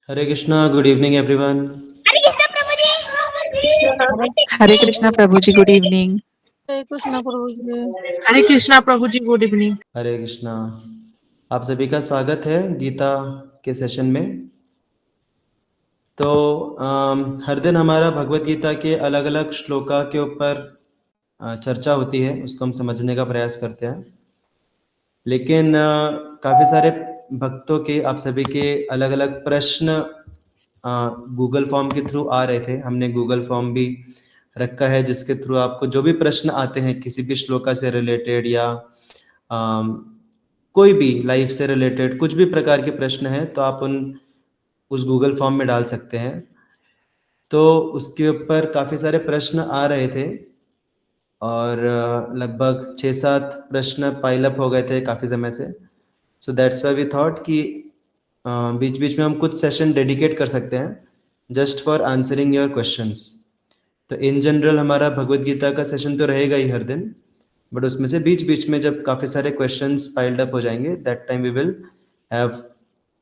हरे Krishna, good evening everyone. हरे कृष्णा प्रभु जी, good evening. हरे कृष्णा प्रभु जी। हरे कृष्णा प्रभु जी, good evening. हरे कृष्णा। आप सभी का स्वागत है गीता के सेशन में। तो हर दिन हमारा भगवत गीता के अलग अलग श्लोका के ऊपर चर्चा होती है, उसको हम समझने का प्रयास करते हैं। लेकिन काफ़ी सारे भक्तों के, आप सभी के अलग अलग प्रश्न गूगल फॉर्म के थ्रू आ रहे थे। हमने गूगल फॉर्म भी रखा है जिसके थ्रू आपको जो भी प्रश्न आते हैं किसी भी श्लोका से रिलेटेड या कोई भी लाइफ से रिलेटेड कुछ भी प्रकार के प्रश्न हैं तो आप उस गूगल फॉर्म में डाल सकते हैं। तो उसके ऊपर काफ़ी सारे प्रश्न आ रहे थे और लगभग 6-7 प्रश्न पाइल अप हो गए थे काफ़ी समय से। So that's why we thought कि बीच बीच में हम कुछ सेशन डेडिकेट कर सकते हैं just for answering your questions. तो इन जनरल हमारा भगवत गीता का सेशन तो रहेगा ही हर दिन, बट उसमें से बीच बीच में जब काफ़ी सारे क्वेश्चंस पाइल्ड अप हो जाएंगे that time we will have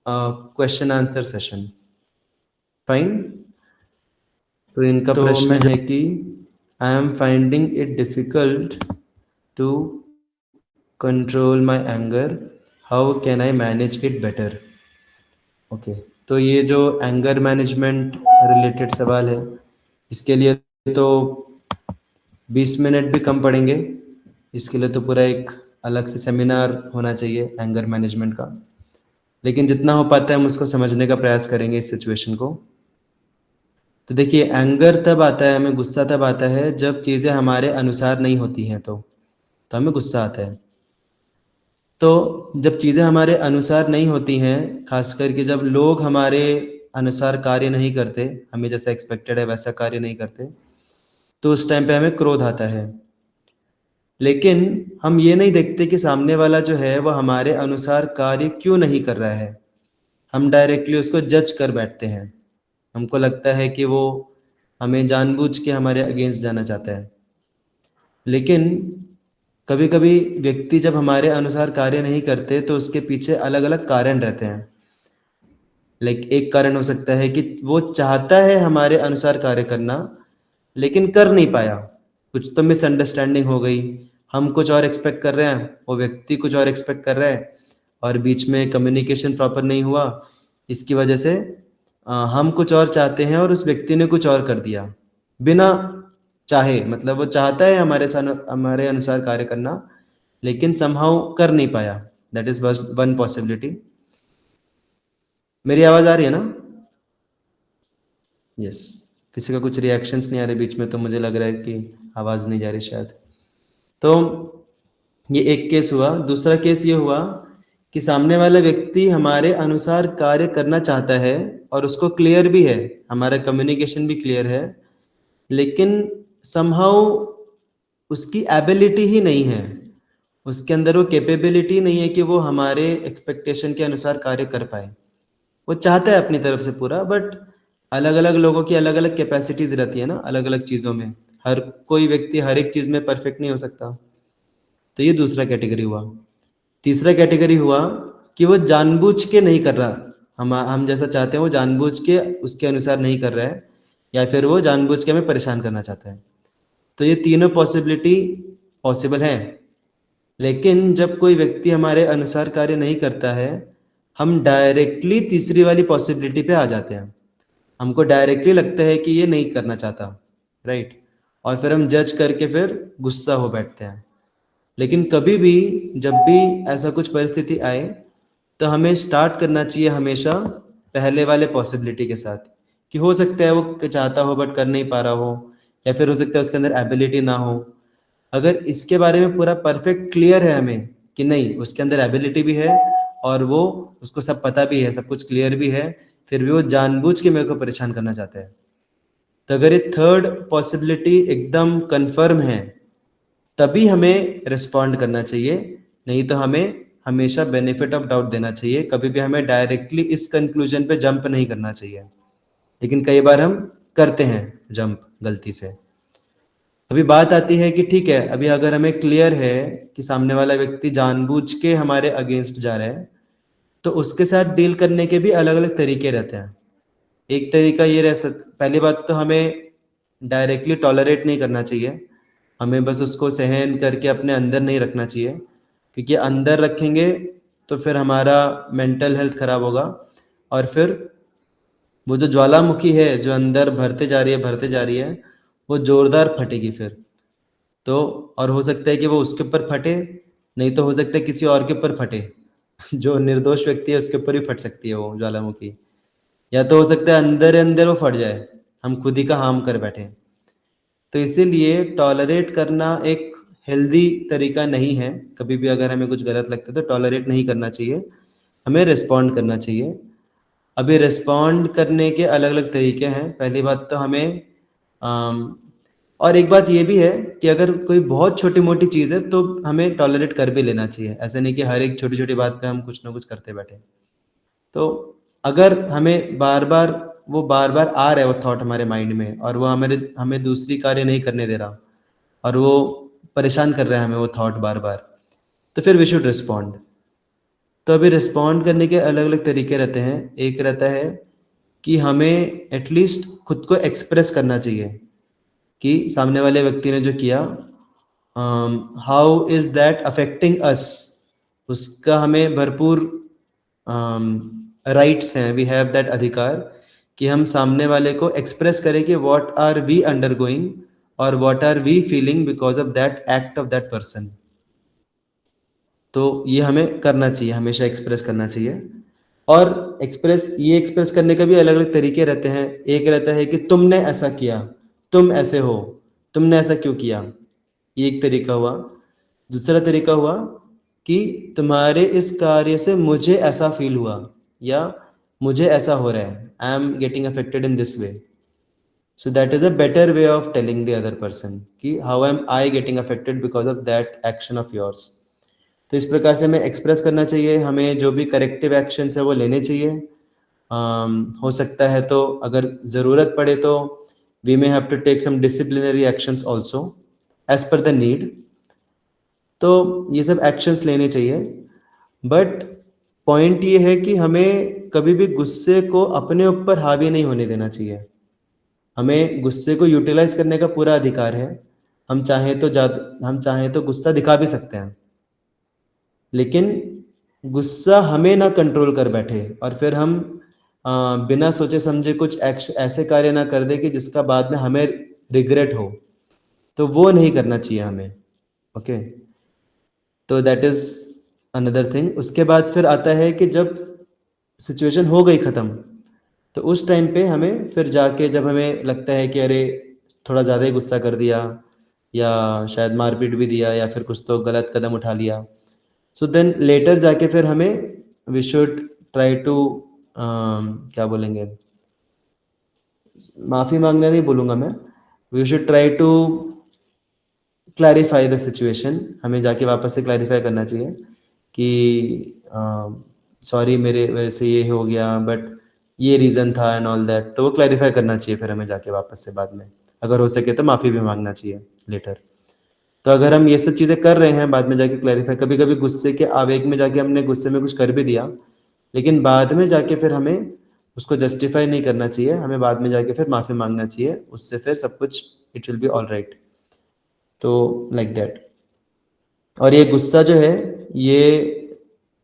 question answer session. Fine. तो इनका प्रश्न है कि I am finding it difficult to control my anger, how can I manage it better. Okay, तो ये जो एंगर मैनेजमेंट रिलेटेड सवाल है इसके लिए तो 20 मिनट भी कम पड़ेंगे। इसके लिए तो पूरा एक अलग से सेमिनार होना चाहिए एंगर मैनेजमेंट का। लेकिन जितना हो पाता है हम उसको समझने का प्रयास करेंगे इस सिचुएशन को। तो देखिए, एंगर तब आता है, हमें गुस्सा तब आता है जब चीज़ें हमारे अनुसार नहीं होती हैं तो हमें गुस्सा आता है। तो जब चीज़ें हमारे अनुसार नहीं होती हैं, खास करके जब लोग हमारे अनुसार कार्य नहीं करते, हमें जैसा एक्सपेक्टेड है वैसा कार्य नहीं करते, तो उस टाइम पे हमें क्रोध आता है। लेकिन हम ये नहीं देखते कि सामने वाला जो है वो हमारे अनुसार कार्य क्यों नहीं कर रहा है। हम डायरेक्टली उसको जज कर बैठते हैं। हमको लगता है कि वो हमें जानबूझ के हमारे अगेंस्ट जाना चाहता है। लेकिन कभी कभी व्यक्ति जब हमारे अनुसार कार्य नहीं करते तो उसके पीछे अलग अलग कारण रहते हैं। एक कारण हो सकता है कि वो चाहता है हमारे अनुसार कार्य करना लेकिन कर नहीं पाया, कुछ तो मिसअंडरस्टैंडिंग हो गई। हम कुछ और एक्सपेक्ट कर रहे हैं, वो व्यक्ति कुछ और एक्सपेक्ट कर रहा है और बीच में कम्युनिकेशन प्रॉपर नहीं हुआ। इसकी वजह से हम कुछ और चाहते हैं और उस व्यक्ति ने कुछ और कर दिया बिना चाहे। मतलब वो चाहता है हमारे अनुसार कार्य करना लेकिन समहाउ कर नहीं पाया। That is one possibility. मेरी आवाज़ आ रही है ना? यस। किसी का कुछ रिएक्शंस नहीं आ रहे बीच में, तो मुझे लग रहा है कि आवाज़ नहीं जा रही शायद। तो ये एक केस हुआ। दूसरा केस ये हुआ कि सामने वाला व्यक्ति हमारे अनुसार कार्य करना चाहता है और उसको क्लियर भी है, हमारा कम्युनिकेशन भी क्लियर है, लेकिन समहाउ उसकी एबिलिटी ही नहीं है, उसके अंदर वो कैपेबिलिटी नहीं है कि वो हमारे एक्सपेक्टेशन के अनुसार कार्य कर पाए। वो चाहता है अपनी तरफ से पूरा, बट अलग अलग लोगों की अलग अलग कैपेसिटीज रहती है ना, अलग अलग चीज़ों में। हर कोई व्यक्ति हर एक चीज़ में परफेक्ट नहीं हो सकता। तो ये दूसरा कैटेगरी हुआ। तीसरा कैटेगरी हुआ कि वो जानबूझ के नहीं कर रहा, हम जैसा चाहते हैं वो जानबूझ के उसके अनुसार नहीं कर रहा है, या फिर वो जानबूझ के हमें परेशान करना चाहता है। तो ये तीनों पॉसिबिलिटी पॉसिबल है। लेकिन जब कोई व्यक्ति हमारे अनुसार कार्य नहीं करता है, हम डायरेक्टली तीसरी वाली पॉसिबिलिटी पे आ जाते हैं। हमको डायरेक्टली लगता है कि ये नहीं करना चाहता, राइट, और फिर हम जज करके फिर गुस्सा हो बैठते हैं। लेकिन कभी भी जब भी ऐसा कुछ परिस्थिति आए तो हमें स्टार्ट करना चाहिए हमेशा पहले वाले पॉसिबिलिटी के साथ, कि हो सकता है वो चाहता हो बट कर नहीं पा रहा हो, या फिर हो सकता है उसके अंदर एबिलिटी ना हो। अगर इसके बारे में पूरा परफेक्ट क्लियर है हमें कि नहीं, उसके अंदर एबिलिटी भी है और वो उसको सब पता भी है, सब कुछ क्लियर भी है, फिर भी वो जानबूझ के मेरे को परेशान करना चाहता है, तो अगर ये थर्ड पॉसिबिलिटी एकदम कंफर्म है तभी हमें रिस्पॉन्ड करना चाहिए। नहीं तो हमें हमेशा बेनिफिट ऑफ डाउट देना चाहिए। कभी भी हमें डायरेक्टली इस कंक्लूजन पे जंप नहीं करना चाहिए, लेकिन कई बार हम करते हैं जंप गलती से। अभी बात आती है कि ठीक है, अभी अगर हमें क्लियर है कि सामने वाला व्यक्ति जानबूझ के हमारे अगेंस्ट जा रहा है, तो उसके साथ डील करने के भी अलग अलग तरीके रहते हैं। एक तरीका ये पहली बात तो हमें डायरेक्टली टॉलरेट नहीं करना चाहिए, हमें बस उसको सहन करके अपने अंदर नहीं रखना चाहिए, क्योंकि अंदर रखेंगे तो फिर हमारा मेंटल हेल्थ खराब होगा, और फिर वो जो ज्वालामुखी है जो अंदर भरते जा रही है वो जोरदार फटेगी फिर। तो और हो सकता है कि वो उसके ऊपर फटे, नहीं तो हो सकता है किसी और के ऊपर फटे जो निर्दोष व्यक्ति है उसके ऊपर भी फट सकती है वो ज्वालामुखी, या तो हो सकता है अंदर अंदर वो फट जाए, हम खुद ही का हार्म कर बैठे। तो इसीलिए टॉलरेट करना एक हेल्दी तरीका नहीं है। कभी भी अगर हमें कुछ गलत लगता है तो टॉलरेट नहीं करना चाहिए, हमें रिस्पॉन्ड करना चाहिए। अभी रिस्पॉन्ड करने के अलग अलग तरीके हैं। पहली बात तो हमें और एक बात ये भी है कि अगर कोई बहुत छोटी मोटी चीज़ है तो हमें टॉलरेट कर भी लेना चाहिए, ऐसा नहीं कि हर एक छोटी छोटी बात पे हम कुछ ना कुछ करते बैठे। तो अगर हमें बार बार आ रहा है वो थॉट हमारे माइंड में, और वो हमें दूसरी कार्य नहीं करने दे रहा, और वो परेशान कर रहा है हमें वो थॉट बार बार, तो फिर वी शुड रिस्पॉन्ड। तो अभी रिस्पॉन्ड करने के अलग अलग तरीके रहते हैं। एक रहता है कि हमें एटलीस्ट खुद को एक्सप्रेस करना चाहिए कि सामने वाले व्यक्ति ने जो किया, हाउ इज दैट अफेक्टिंग अस, उसका हमें भरपूर राइट्स हैं, वी हैव दैट अधिकार कि हम सामने वाले को एक्सप्रेस करें कि व्हाट आर वी अंडरगोइंग और what are we feeling because of that act of that person. तो ये हमें करना चाहिए, हमेशा एक्सप्रेस करना चाहिए। और एक्सप्रेस करने का भी अलग अलग तरीके रहते हैं। एक रहता है कि तुमने ऐसा किया, तुम ऐसे हो, तुमने ऐसा क्यों किया, ये एक तरीका हुआ। दूसरा तरीका हुआ कि तुम्हारे इस कार्य से मुझे ऐसा फील हुआ, या मुझे ऐसा हो रहा है, I am getting affected in this way. So that is a better way of telling the other person कि how am I getting affected because of that action of yours. तो इस प्रकार से हमें एक्सप्रेस करना चाहिए, हमें जो भी करेक्टिव एक्शंस है वो लेने चाहिए। हो सकता है तो अगर ज़रूरत पड़े तो we may have to take some disciplinary actions also as per the need. तो ये सब एक्शंस लेने चाहिए। बट पॉइंट ये है कि हमें कभी भी गुस्से को अपने ऊपर हावी नहीं होने देना चाहिए। हमें गुस्से को यूटिलाइज करने का पूरा अधिकार है। हम चाहें तो गुस्सा दिखा भी सकते हैं, लेकिन गुस्सा हमें ना कंट्रोल कर बैठे और फिर हम बिना सोचे समझे कुछ ऐसे कार्य ना कर दे कि जिसका बाद में हमें रिग्रेट हो, तो वो नहीं करना चाहिए हमें। ओके, तो दैट इज अनदर थिंग। उसके बाद फिर आता है कि जब सिचुएशन हो गई ख़त्म, तो उस टाइम पे हमें फिर जाके जब हमें लगता है कि अरे थोड़ा ज़्यादा ही गुस्सा कर दिया, या शायद मारपीट भी दिया, या फिर कुछ तो गलत कदम उठा लिया, सो देन लेटर जाके फिर हमें वी शुड ट्राई टू क्या बोलेंगे, माफ़ी मांगना नहीं बोलूँगा मैं, we should try to clarify the situation. हमें जाके वापस से क्लैरिफाई करना चाहिए कि सॉरी मेरे वजह से ये हो गया, बट ये रीज़न था एंड ऑल दैट। तो वो क्लैरिफाई करना चाहिए फिर हमें जाके वापस से बाद में, अगर हो सके तो माफ़ी भी मांगना चाहिए लेटर। तो अगर हम ये सब चीज़ें कर रहे हैं बाद में जाके क्लैरिफाई, कभी कभी गुस्से के आवेग में जाके हमने गुस्से में कुछ कर भी दिया, लेकिन बाद में जाके फिर हमें उसको जस्टिफाई नहीं करना चाहिए, हमें बाद में जाके फिर माफ़ी मांगना चाहिए, उससे फिर सब कुछ it will be all right. तो लाइक दैट। और ये गुस्सा जो है ये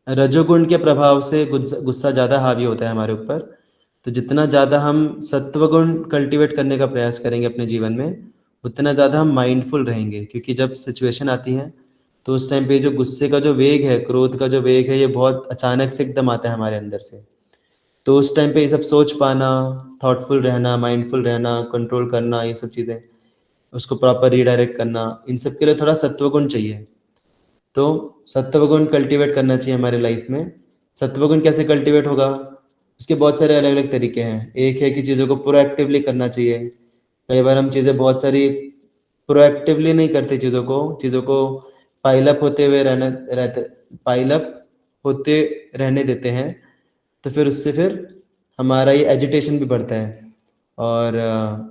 रजोगुण के प्रभाव से गुस्सा ज़्यादा हावी होता है हमारे ऊपर। तो जितना ज़्यादा हम सत्वगुण कल्टीवेट करने का प्रयास करेंगे अपने जीवन में, उतना ज़्यादा हम माइंडफुल रहेंगे, क्योंकि जब सिचुएशन आती है तो उस टाइम पे जो गुस्से का जो वेग है, क्रोध का जो वेग है, ये बहुत अचानक से एकदम आता है हमारे अंदर से। तो उस टाइम पे ये सब सोच पाना, थॉटफुल रहना, माइंडफुल रहना, कंट्रोल करना, ये सब चीज़ें, उसको प्रॉपर रीडायरेक्ट करना, इन सब के लिए थोड़ा सत्वगुण चाहिए। तो सत्वगुण कल्टीवेट करना चाहिए हमारे लाइफ में। सत्वगुण कैसे कल्टीवेट होगा, इसके बहुत सारे अलग अलग तरीके हैं। एक है कि चीज़ों को प्रोएक्टिवली करना चाहिए। कई बार हम चीज़ें बहुत सारी प्रोएक्टिवली नहीं करते, चीज़ों को पाइलअप होते रहने देते हैं। तो फिर उससे फिर हमारा ये एजिटेशन भी बढ़ता है। और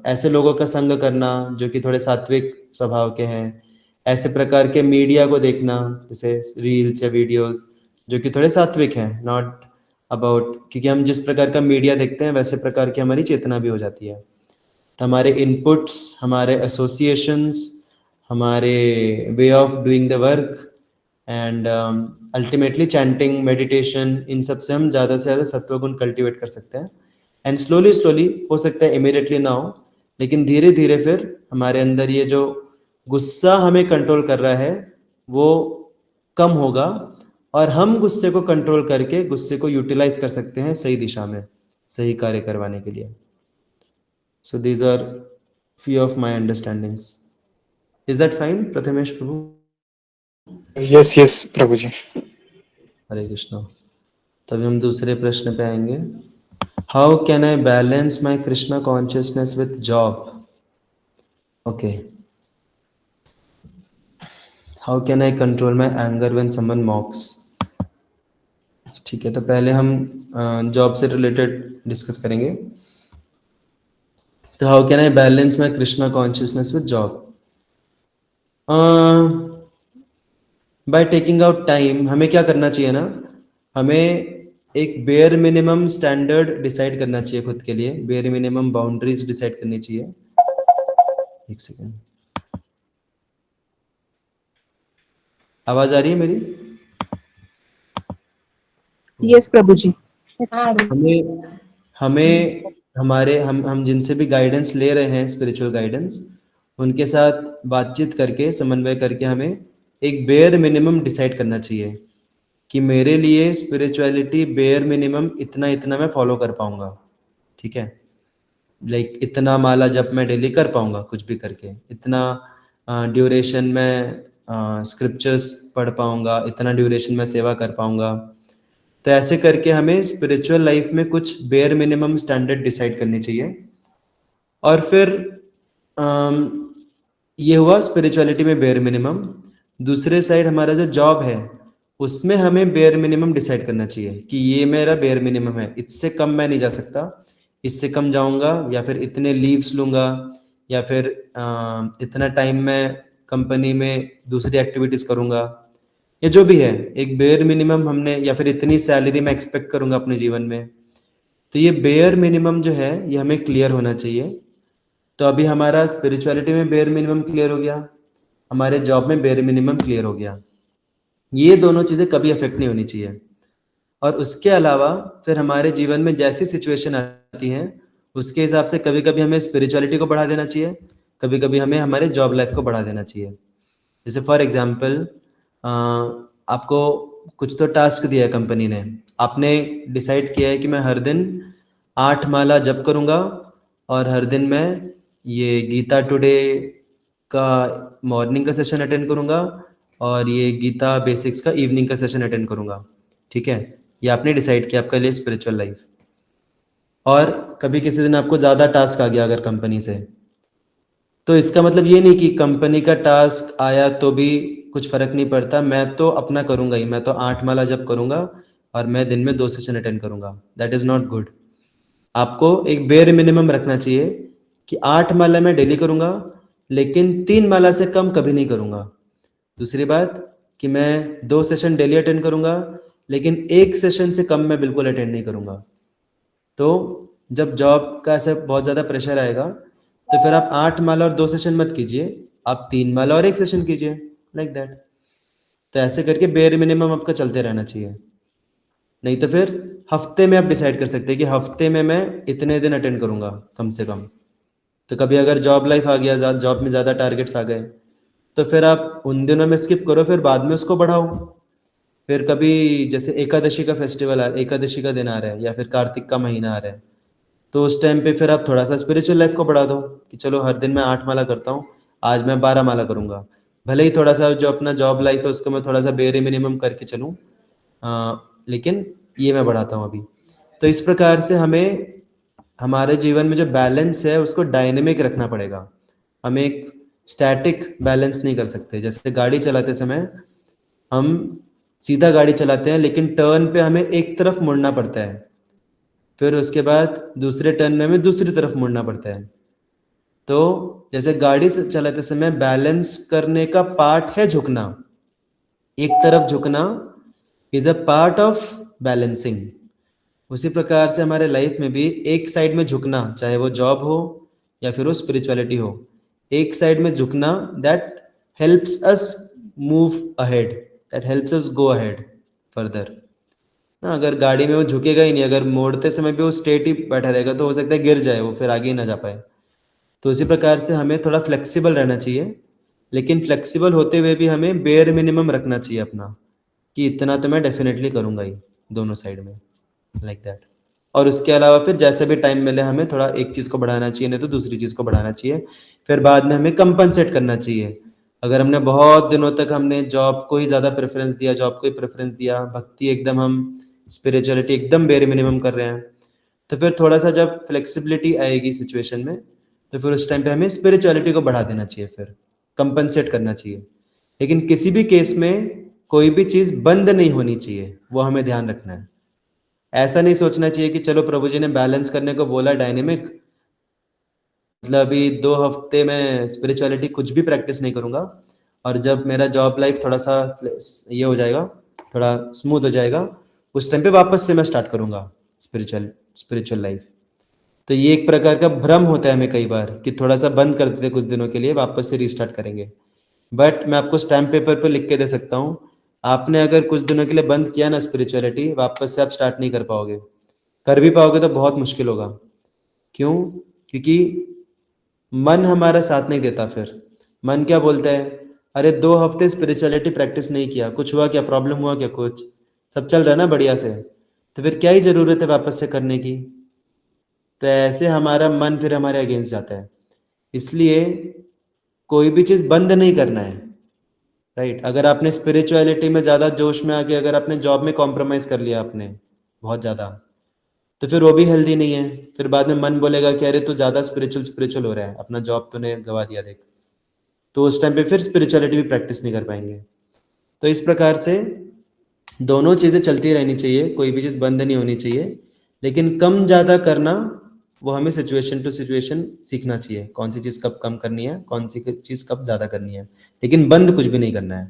ऐसे लोगों का संग करना जो कि थोड़े सात्विक स्वभाव के हैं, ऐसे प्रकार के मीडिया को देखना, जैसे रील्स या वीडियोस जो कि थोड़े सात्विक हैं, नॉट अबाउट, क्योंकि हम जिस प्रकार का मीडिया देखते हैं वैसे प्रकार की हमारी चेतना भी हो जाती है। तो हमारे इनपुट्स, हमारे एसोसिएशंस, हमारे way of doing the work and ultimately chanting, meditation, इन सब से हम ज़्यादा से ज़्यादा सत्वगुण कल्टीवेट कर सकते हैं। एंड स्लोली स्लोली, हो सकता है इमीडिएटली ना हो, लेकिन धीरे धीरे फिर हमारे अंदर ये जो गुस्सा हमें कंट्रोल कर रहा है वो कम होगा, और हम गुस्से को कंट्रोल करके गुस्से को यूटिलाइज कर सकते हैं सही दिशा में, सही कार्य करवाने के लिए। So these are few of my understandings. Is that fine Prathamesh Prabhu? Yes Prabhu ji. Hare Krishna. तभी हम दूसरे प्रश्न पे आएंगे। How can I balance my Krishna consciousness with job? Okay. How can I control my anger when someone mocks? ठीक है, तो पहले हम जॉब से रिलेटेड डिस्कस करेंगे। तो how can I balance my Krishna consciousness with job? By taking out time. हमें क्या करना चाहिए ना, हमें एक बेयर मिनिमम स्टैंडर्ड डिसाइड करना चाहिए खुद के लिए, बेयर मिनिमम बाउंड्रीज डिसाइड करनी चाहिए। एक सेकेंड, आवाज आ रही है मेरी? यस प्रभु जी। हमें हम जिनसे भी गाइडेंस ले रहे हैं, स्पिरिचुअल गाइडेंस, उनके साथ बातचीत करके, समन्वय करके हमें एक बेयर मिनिमम डिसाइड करना चाहिए कि मेरे लिए स्पिरिचुअलिटी बेयर मिनिमम इतना मैं फॉलो कर पाऊंगा। ठीक है, लाइक इतना माला जब मैं डेली कर पाऊंगा कुछ भी करके, इतना ड्यूरेशन में स्क्रिप्चर्स पढ़ पाऊंगा, इतना ड्यूरेशन में सेवा कर पाऊंगा। तो ऐसे करके हमें स्पिरिचुअल लाइफ में कुछ बेयर मिनिमम स्टैंडर्ड डिसाइड करनी चाहिए। और फिर ये हुआ स्पिरिचुअलिटी में बेयर मिनिमम। दूसरे साइड हमारा जो जॉब है उसमें हमें बेयर मिनिमम डिसाइड करना चाहिए कि ये मेरा बेयर मिनिमम है, इससे कम मैं नहीं जा सकता, इससे कम जाऊंगा, या फिर इतने लीव्स लूंगा, या फिर इतना टाइम मैं कंपनी में दूसरी एक्टिविटीज करूंगा, या जो भी है एक बेयर मिनिमम हमने, या फिर इतनी सैलरी मैं एक्सपेक्ट करूंगा अपने जीवन में। तो ये बेयर मिनिमम जो है ये हमें क्लियर होना चाहिए। तो अभी हमारा स्पिरिचुअलिटी में बेयर मिनिमम क्लियर हो गया, हमारे जॉब में बेयर मिनिमम क्लियर हो गया। ये दोनों चीजें कभी अफेक्ट नहीं होनी चाहिए। और उसके अलावा फिर हमारे जीवन में जैसी सिचुएशन आती हैं उसके हिसाब से कभी कभी हमें स्पिरिचुअलिटी को बढ़ा देना चाहिए, कभी कभी हमें हमारे जॉब लाइफ को बढ़ा देना चाहिए। जैसे फॉर एग्जाम्पल, आपको कुछ तो टास्क दिया है कंपनी ने, आपने डिसाइड किया है कि मैं हर दिन 8 माला जप करूंगा, और हर दिन मैं ये गीता टुडे का मॉर्निंग का सेशन अटेंड करूंगा, और ये गीता बेसिक्स का इवनिंग का सेशन अटेंड करूंगा। ठीक है, ये आपने डिसाइड किया आपके लिए स्पिरिचुअल लाइफ। और कभी किसी दिन आपको ज़्यादा टास्क आ गया अगर कंपनी से, तो इसका मतलब ये नहीं कि कंपनी का टास्क आया तो भी कुछ फर्क नहीं पड़ता, मैं तो अपना करूंगा ही, मैं तो 8 माला जप करूंगा और मैं दिन में 2 सेशन अटेंड करूंगा। That is not good. आपको एक बेयर मिनिमम रखना चाहिए कि 8 माला मैं डेली करूंगा, लेकिन 3 माला से कम कभी नहीं करूंगा। दूसरी बात कि मैं 2 सेशन डेली अटेंड करूंगा, लेकिन 1 सेशन से कम मैं बिल्कुल अटेंड नहीं करूंगा। तो जब जॉब का ऐसा बहुत ज़्यादा प्रेशर आएगा तो फिर आप 8 माला और 2 सेशन मत कीजिए, आप 3 माला और 1 सेशन कीजिए, लाइक दैट। तो ऐसे करके बेयर मिनिमम आपका चलते रहना चाहिए। नहीं तो फिर हफ्ते में आप डिसाइड कर सकते हैं कि हफ्ते में मैं इतने दिन अटेंड करूंगा कम से कम। तो कभी अगर जॉब लाइफ आ गया, जॉब में ज़्यादा टारगेट्स आ गए, तो फिर आप उन दिनों में स्किप करो, फिर बाद में उसको बढ़ाओ। फिर कभी जैसे एकादशी का फेस्टिवल एकादशी का दिन आ रहा है, या फिर कार्तिक का महीना आ रहा है, तो उस टाइम पे फिर आप थोड़ा सा स्पिरिचुअल लाइफ को बढ़ा दो कि चलो हर दिन मैं 8 माला करता हूँ, आज मैं 12 माला करूंगा। भले ही थोड़ा सा जो अपना जॉब लाइफ है उसको मैं थोड़ा सा बेरे मिनिमम करके चलूँ, लेकिन ये मैं बढ़ाता हूँ अभी। तो इस प्रकार से हमें हमारे जीवन में जो बैलेंस है उसको डायनेमिक रखना पड़ेगा। हम एक स्टैटिक बैलेंस नहीं कर सकते। जैसे गाड़ी चलाते समय हम सीधा गाड़ी चलाते हैं, लेकिन टर्न पे हमें एक तरफ मुड़ना पड़ता है, फिर उसके बाद दूसरे टर्न में हमें दूसरी तरफ मुड़ना पड़ता है। तो जैसे गाड़ी से चलाते समय बैलेंस करने का पार्ट है झुकना, एक तरफ झुकना is a part of balancing. उसी प्रकार से हमारे लाइफ में भी एक साइड में झुकना, चाहे वो जॉब हो या फिर वो स्पिरिचुअलिटी हो, एक साइड में झुकना, that helps us move ahead, that helps us go ahead further ना। अगर गाड़ी में वो झुकेगा ही नहीं, अगर मोड़ते समय भी वो स्ट्रेट ही बैठा रहेगा तो हो सकता है गिर जाए वो, फिर आगे ही ना जा पाए। तो उसी प्रकार से हमें थोड़ा फ्लेक्सिबल रहना चाहिए, लेकिन फ्लेक्सिबल होते हुए भी हमें बेयर मिनिमम रखना चाहिए अपना, कि इतना तो मैं डेफिनेटली करूँगा ही दोनों साइड में, लाइक दैट। और उसके अलावा फिर जैसे भी टाइम मिले हमें थोड़ा एक चीज़ को बढ़ाना चाहिए, नहीं तो दूसरी चीज़ को बढ़ाना चाहिए। फिर बाद में हमें कंपनसेट करना चाहिए। अगर हमने बहुत दिनों तक हमने जॉब को ही ज़्यादा प्रेफरेंस दिया, जॉब को ही प्रेफरेंस दिया, भक्ति एकदम हम स्पिरिचुअलिटी एकदम बेयर मिनिमम कर रहे हैं, तो फिर थोड़ा सा जब फ्लेक्सिबिलिटी आएगी सिचुएशन में, तो फिर उस टाइम पे हमें स्पिरिचुअलिटी को बढ़ा देना चाहिए, फिर कंपनसेट करना चाहिए। लेकिन किसी भी केस में कोई भी चीज़ बंद नहीं होनी चाहिए, वो हमें ध्यान रखना है। ऐसा नहीं सोचना चाहिए कि चलो प्रभु जी ने बैलेंस करने को बोला डायनेमिक, मतलब अभी 2 हफ्ते में स्पिरिचुअलिटी कुछ भी प्रैक्टिस नहीं करूँगा, और जब मेरा जॉब लाइफ थोड़ा सा ये हो जाएगा, थोड़ा स्मूथ हो जाएगा, उस टाइम पे वापस से मैं स्टार्ट करूँगा स्पिरिचुअल लाइफ। तो ये एक प्रकार का भ्रम होता है हमें कई बार, कि थोड़ा सा बंद कर देते कुछ दिनों के लिए, वापस से रीस्टार्ट करेंगे। बट मैं आपको स्टैम्प पेपर पर लिख के दे सकता हूँ, आपने अगर कुछ दिनों के लिए बंद किया ना स्पिरिचुअलिटी, वापस से आप स्टार्ट नहीं कर पाओगे। कर भी पाओगे तो बहुत मुश्किल होगा। क्यों? क्योंकि मन हमारा साथ नहीं देता। फिर मन क्या बोलता है, अरे 2 हफ्ते स्पिरिचुअलिटी प्रैक्टिस नहीं किया, कुछ हुआ क्या, प्रॉब्लम हुआ क्या, कुछ सब चल रहा है ना बढ़िया से, तो फिर क्या ही जरूरत है वापस से करने की। तो ऐसे हमारा मन फिर हमारे अगेंस्ट जाता है। इसलिए कोई भी चीज़ बंद नहीं करना है, राइट। अगर आपने स्पिरिचुअलिटी में ज़्यादा जोश में आके अगर आपने जॉब में कॉम्प्रोमाइज़ कर लिया आपने बहुत ज़्यादा, तो फिर वो भी हेल्दी नहीं है। फिर बाद में मन बोलेगा कि अरे तू ज़्यादा स्पिरिचुअल हो रहा है, अपना जॉब तूने गवा दिया देख। तो उस टाइम पे फिर स्पिरिचुअलिटी भी प्रैक्टिस नहीं कर पाएंगे। तो इस प्रकार से दोनों चीज़ें चलती रहनी चाहिए, कोई भी चीज़ बंद नहीं होनी चाहिए, लेकिन कम ज़्यादा करना वो हमें सिचुएशन टू सिचुएशन सीखना चाहिए, कौन सी चीज़ कब कम करनी है, कौन सी चीज़ कब ज़्यादा करनी है, लेकिन बंद कुछ भी नहीं करना है।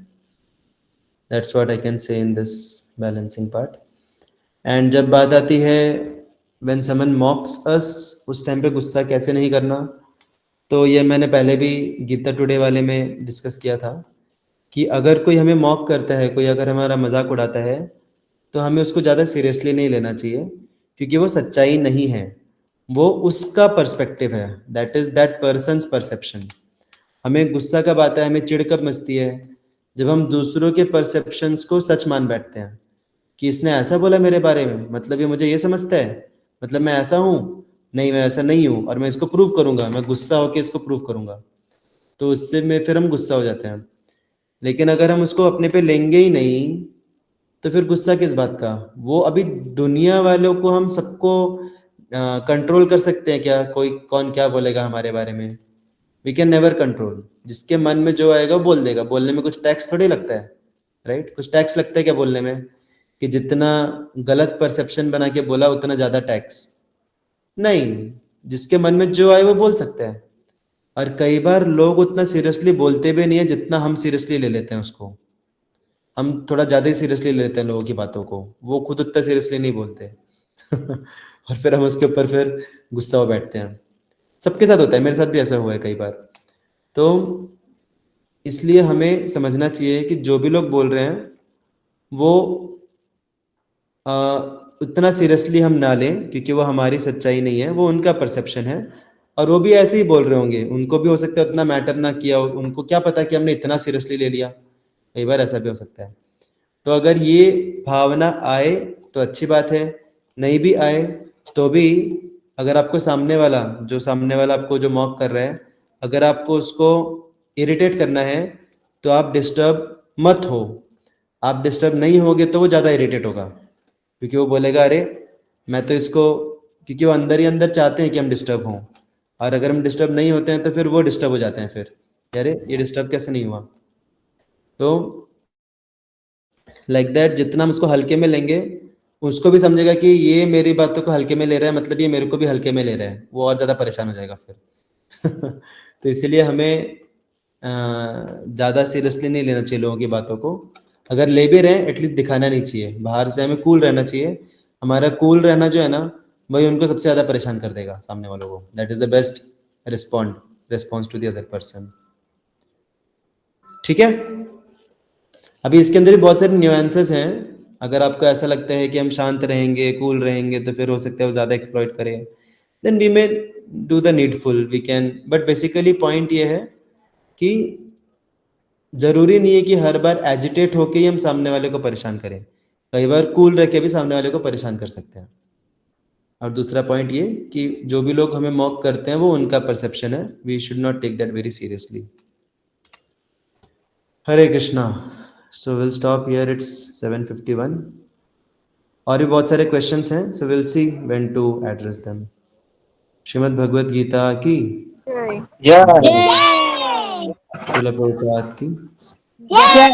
That's what I can say in this balancing part. And जब बात आती है व्हेन समवन मॉक्स अस, उस टाइम पे गुस्सा कैसे नहीं करना, तो ये मैंने पहले भी गीता टुडे वाले में डिस्कस किया था, कि अगर कोई हमें मॉक करता है, कोई अगर हमारा मजाक उड़ाता है, तो हमें उसको ज़्यादा सीरियसली नहीं लेना चाहिए, क्योंकि वो सच्चाई नहीं है, वो उसका पर्सपेक्टिव है, that is that persons perception. हमें गुस्सा कब आता है, हमें चिढ़ कब मचती है, जब हम दूसरों के परसेप्शंस को सच मान बैठते हैं, कि इसने ऐसा बोला मेरे बारे में, मतलब ये मुझे ये समझता है, मतलब मैं ऐसा हूँ, नहीं मैं ऐसा नहीं हूँ, और मैं इसको प्रूव करूंगा, मैं गुस्सा होकर इसको प्रूव करूंगा। तो उससे में फिर हम गुस्सा हो जाते हैं। लेकिन अगर हम उसको अपने पे लेंगे ही नहीं, तो फिर गुस्सा किस बात का। वो अभी दुनिया वालों को हम सबको कंट्रोल कर सकते हैं क्या, कोई कौन क्या बोलेगा हमारे बारे में, वी कैन नेवर कंट्रोल। जिसके मन में जो आएगा वो बोल देगा, बोलने में कुछ टैक्स थोड़ी लगता है, राइट। कुछ टैक्स लगता है क्या बोलने में, कि जितना गलत परसेप्शन बना के बोला उतना ज्यादा टैक्स नहीं, जिसके मन में जो आए वो बोल सकते हैं। और कई बार लोग उतना सीरियसली बोलते भी नहीं है जितना हम सीरियसली ले लेते हैं उसको। हम थोड़ा ज़्यादा ही सीरियसली ले लेते हैं लोगों की बातों को, वो खुद उतना सीरियसली नहीं बोलते और फिर हम उसके ऊपर फिर गुस्सा हो बैठते हैं। सबके साथ होता है, मेरे साथ भी ऐसा हुआ है कई बार। तो इसलिए हमें समझना चाहिए कि जो भी लोग बोल रहे हैं वो उतना सीरियसली हम ना लें, क्योंकि वो हमारी सच्चाई नहीं है, वो उनका परसेप्शन है, और वो भी ऐसे ही बोल रहे होंगे, उनको भी हो सकता है उतना मैटर ना किया, उनको क्या पता कि हमने इतना सीरियसली ले लिया, कई बार ऐसा भी हो सकता है। तो अगर ये भावना आए तो अच्छी बात है, नहीं भी आए तो भी, अगर आपको सामने वाला आपको जो मॉक कर रहा है, अगर आपको उसको इरिटेट करना है, तो आप डिस्टर्ब मत हो। आप डिस्टर्ब नहीं होगे तो वो ज़्यादा इरिटेट होगा, क्योंकि वो बोलेगा अरे मैं तो इसको, क्योंकि वो अंदर ही अंदर चाहते हैं कि हम डिस्टर्ब हों, और अगर हम डिस्टर्ब नहीं होते हैं तो फिर वो डिस्टर्ब हो जाते हैं, फिर अरे ये डिस्टर्ब कैसे नहीं हुआ। तो लाइक दैट जितना हम उसको हल्के में लेंगे, उसको भी समझेगा कि ये मेरी बातों को हल्के में ले रहा है, मतलब ये मेरे को भी हल्के में ले रहा है, वो और ज़्यादा परेशान हो जाएगा फिर तो इसीलिए हमें ज़्यादा सीरियसली नहीं लेना चाहिए लोगों की बातों को। अगर ले भी रहे हैं एटलीस्ट दिखाना नहीं चाहिए, बाहर से हमें कूल रहना चाहिए, हमारा कूल रहना जो है ना, वही उनको सबसे ज्यादा परेशान कर देगा सामने वालों को. That is the best response to the other person. ठीक है. अभी इसके अंदर भी बहुत सारे न्यूएंसेस हैं. अगर आपको ऐसा लगता है कि हम शांत रहेंगे, कूल रहेंगे, तो फिर हो सकता है वो ज़्यादा एक्सप्लॉइट करें. Then we may do the needful, we can. But basically point ये है कि जरूरी नहीं है कि हर बार एजिटेट होके ही हम सामने वाले को परेशान करें. कई बार कूल रह के भी सामने वाले को परेशान कर सकते हैं. और दूसरा पॉइंट ये कि जो भी लोग हमें मॉक करते हैं वो उनका परसेप्शन है. We should not take that very seriously. Hare Krishna. So will stop here. It's 7:51. और भी बहुत सारे क्वेश्चंस हैं. So will see when to address them. Shrimad Bhagavad Gita की या श्रील प्रभुपाद की जय.